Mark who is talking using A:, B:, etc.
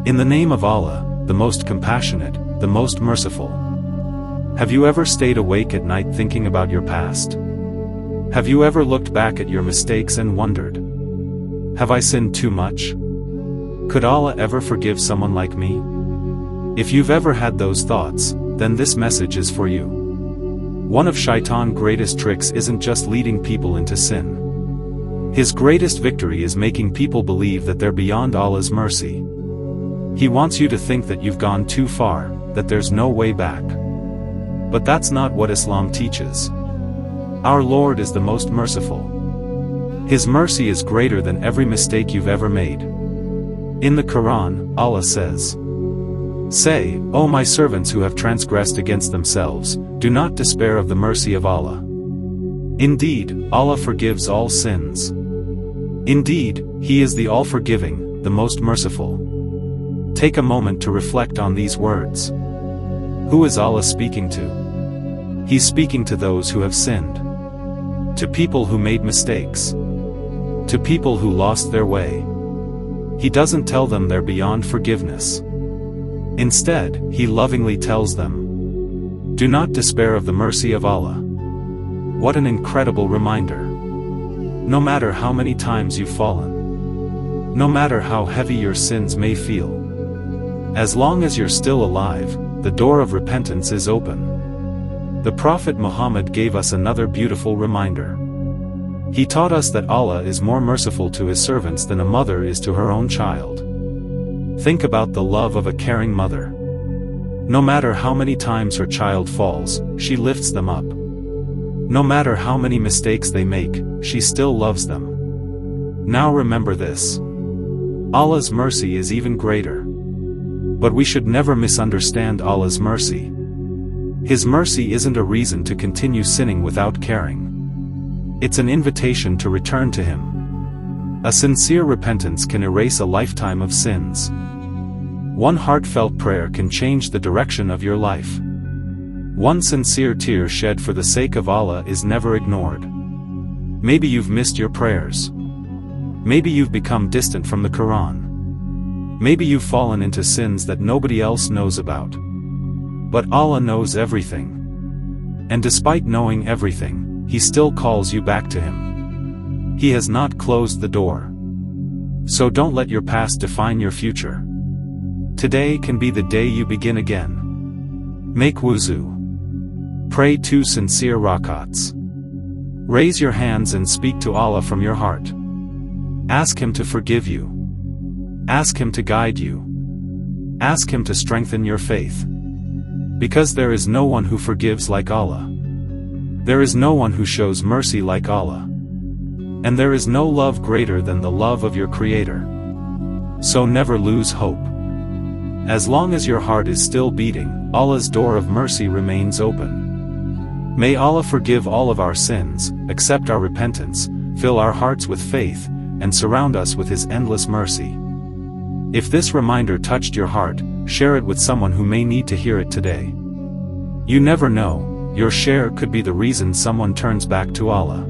A: In the name of Allah, the most compassionate, the most merciful. Have you ever stayed awake at night thinking about your past? Have you ever looked back at your mistakes and wondered, have I sinned too much? Could Allah ever forgive someone like me? If you've ever had those thoughts, then this message is for you. One of Shaitan's greatest tricks isn't just leading people into sin. His greatest victory is making people believe that they're beyond Allah's mercy. He wants you to think that you've gone too far, that there's no way back. But that's not what Islam teaches. Our Lord is the most merciful. His mercy is greater than every mistake you've ever made. In the Quran, Allah says, "Say, O my servants who have transgressed against themselves, do not despair of the mercy of Allah. Indeed, Allah forgives all sins. Indeed, He is the all-forgiving, the most merciful." Take a moment to reflect on these words. Who is Allah speaking to? He's speaking to those who have sinned. To people who made mistakes. To people who lost their way. He doesn't tell them they're beyond forgiveness. Instead, He lovingly tells them, do not despair of the mercy of Allah. What an incredible reminder. No matter how many times you've fallen. No matter how heavy your sins may feel. As long as you're still alive, the door of repentance is open. The Prophet Muhammad gave us another beautiful reminder. He taught us that Allah is more merciful to His servants than a mother is to her own child. Think about the love of a caring mother. No matter how many times her child falls, she lifts them up. No matter how many mistakes they make, she still loves them. Now remember this. Allah's mercy is even greater. But we should never misunderstand Allah's mercy. His mercy isn't a reason to continue sinning without caring. It's an invitation to return to Him. A sincere repentance can erase a lifetime of sins. One heartfelt prayer can change the direction of your life. One sincere tear shed for the sake of Allah is never ignored. Maybe you've missed your prayers. Maybe you've become distant from the Quran. Maybe you've fallen into sins that nobody else knows about. But Allah knows everything. And despite knowing everything, He still calls you back to Him. He has not closed the door. So don't let your past define your future. Today can be the day you begin again. Make wuzu. Pray 2 sincere rakats. Raise your hands and speak to Allah from your heart. Ask Him to forgive you. Ask Him to guide you. Ask Him to strengthen your faith. Because there is no one who forgives like Allah. There is no one who shows mercy like Allah. And there is no love greater than the love of your Creator. So never lose hope. As long as your heart is still beating, Allah's door of mercy remains open. May Allah forgive all of our sins, accept our repentance, fill our hearts with faith, and surround us with His endless mercy. If this reminder touched your heart, share it with someone who may need to hear it today. You never know, your share could be the reason someone turns back to Allah.